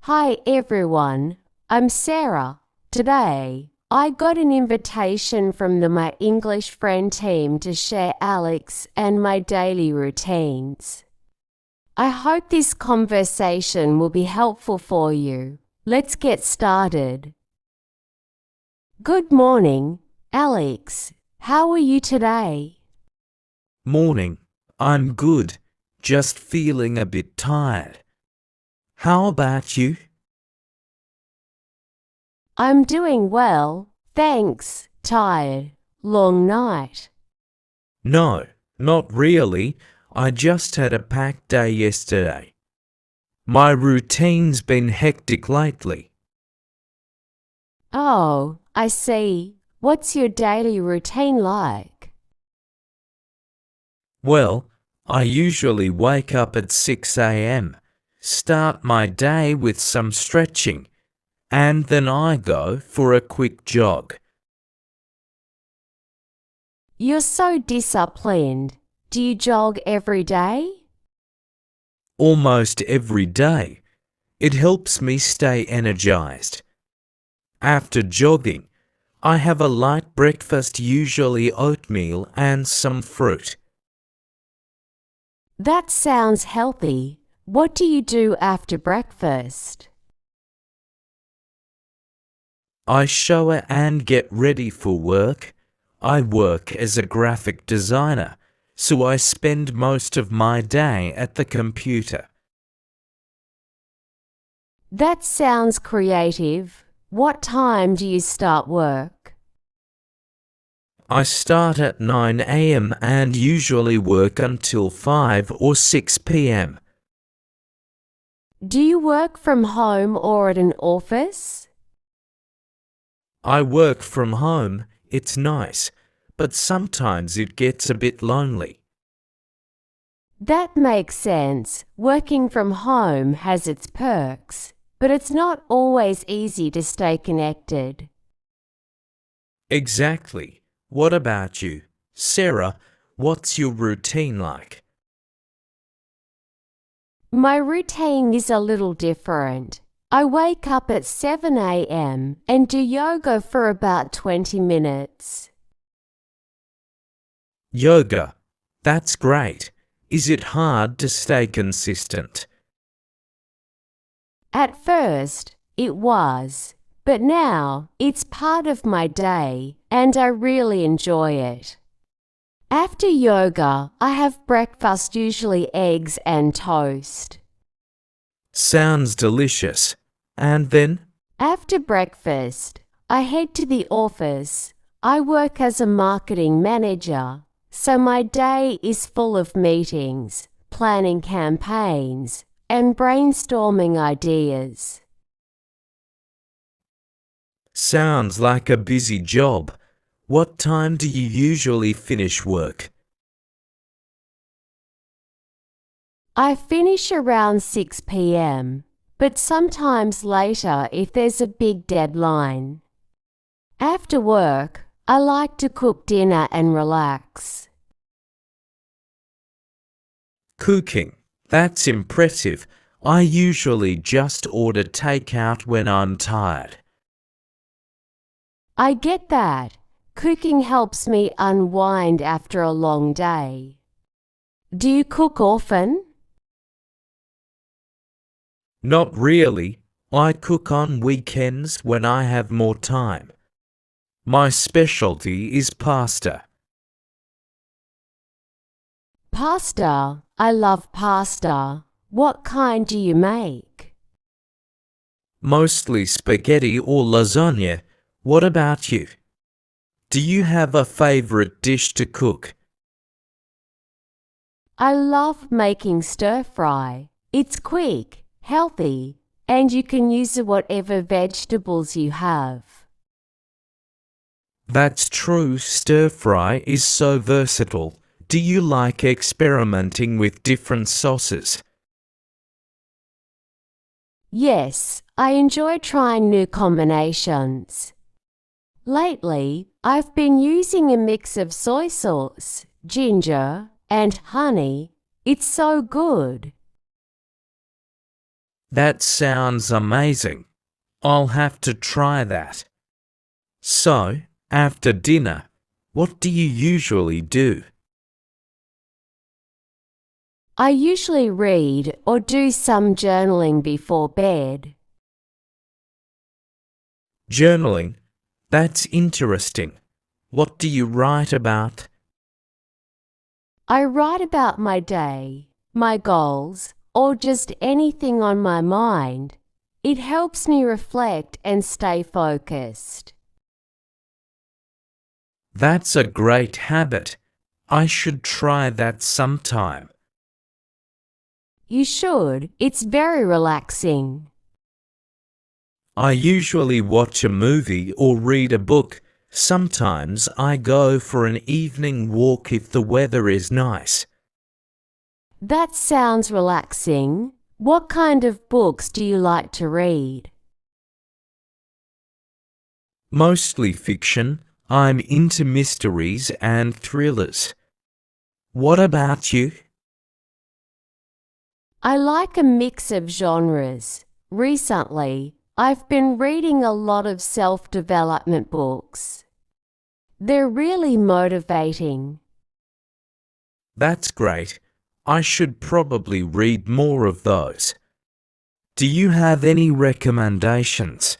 Hi everyone, I'm Sarah. Today, I got an invitation from my English friend team to share Alex and my daily routines. I hope this conversation will be helpful for you. Let's get started. Good morning, Alex. How are you today? Morning. I'm good. Just feeling a bit tired. How about you? I'm doing well, thanks. Tired. Long night. No, not really. I just had a packed day yesterday. My routine's been hectic lately. Oh, I see. What's your daily routine like? Well, I usually wake up at 6 a.m., start my day with some stretching, and then I go for a quick jog. You're so disciplined. Do you jog every day? Almost every day. It helps me stay energized. After jogging, I have a light breakfast, usually oatmeal and some fruit. That sounds healthy. What do you do after breakfast? I shower and get ready for work. I work as a graphic designer, so I spend most of my day at the computer. That sounds creative. What time do you start work? I start at 9 a.m. and usually work until 5 or 6 p.m. Do you work from home or at an office? I work from home. It's nice, but sometimes it gets a bit lonely. That makes sense. Working from home has its perks, but it's not always easy to stay connected. Exactly. What about you? Sarah, what's your routine like? My routine is a little different. I wake up at 7 a.m. and do yoga for about 20 minutes. Yoga. That's great. Is it hard to stay consistent? At first, it was, but now it's part of my day and I really enjoy it. After yoga, I have breakfast, usually eggs and toast. Sounds delicious. And then? After breakfast, I head to the office. I work as a marketing manager, so my day is full of meetings, planning campaigns, and brainstorming ideas. Sounds like a busy job. What time do you usually finish work? I finish around 6 p.m., but sometimes later if there's a big deadline. After work, I like to cook dinner and relax. Cooking. That's impressive. I usually just order takeout when I'm tired. I get that. Cooking helps me unwind after a long day. Do you cook often? Not really. I cook on weekends when I have more time. My specialty is pasta. Pasta. I love pasta. What kind do you make? Mostly spaghetti or lasagna. What about you? Do you have a favorite dish to cook? I love making stir fry. It's quick, healthy, and you can use whatever vegetables you have. That's true, stir fry is so versatile. Do you like experimenting with different sauces? Yes, I enjoy trying new combinations. Lately, I've been using a mix of soy sauce, ginger, and honey. It's so good. That sounds amazing. I'll have to try that. So, after dinner, what do you usually do? I usually read or do some journaling before bed. Journaling? That's interesting. What do you write about? I write about my day, my goals, or just anything on my mind. It helps me reflect and stay focused. That's a great habit. I should try that sometime. You should. It's very relaxing. I usually watch a movie or read a book. Sometimes I go for an evening walk if the weather is nice. That sounds relaxing. What kind of books do you like to read? Mostly fiction. I'm into mysteries and thrillers. What about you? I like a mix of genres. Recently, I've been reading a lot of self-development books. They're really motivating. That's great. I should probably read more of those. Do you have any recommendations?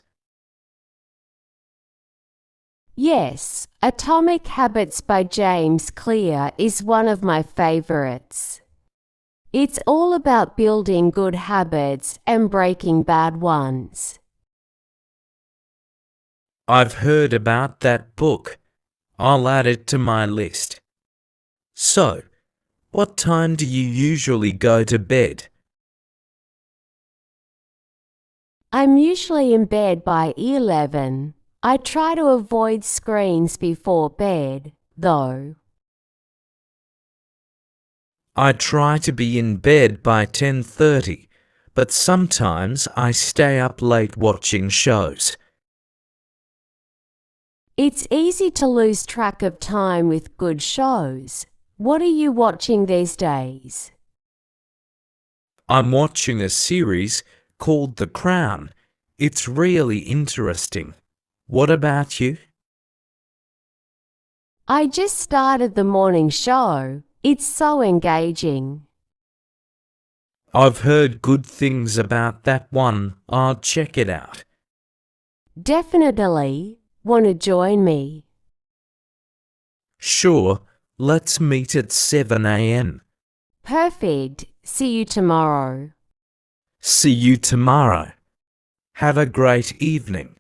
Yes, Atomic Habits by James Clear is one of my favorites. It's all about building good habits and breaking bad ones. I've heard about that book. I'll add it to my list. So, what time do you usually go to bed? I'm usually in bed by 11. I try to avoid screens before bed, though. I try to be in bed by 10:30, but sometimes I stay up late watching shows. It's easy to lose track of time with good shows. What are you watching these days? I'm watching a series called The Crown. It's really interesting. What about you? I just started the morning show. It's so engaging. I've heard good things about that one. I'll check it out. Definitely. Want to join me? Sure, let's meet at 7 a.m. Perfect. See you tomorrow. See you tomorrow. Have a great evening.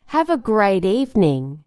Have a great evening.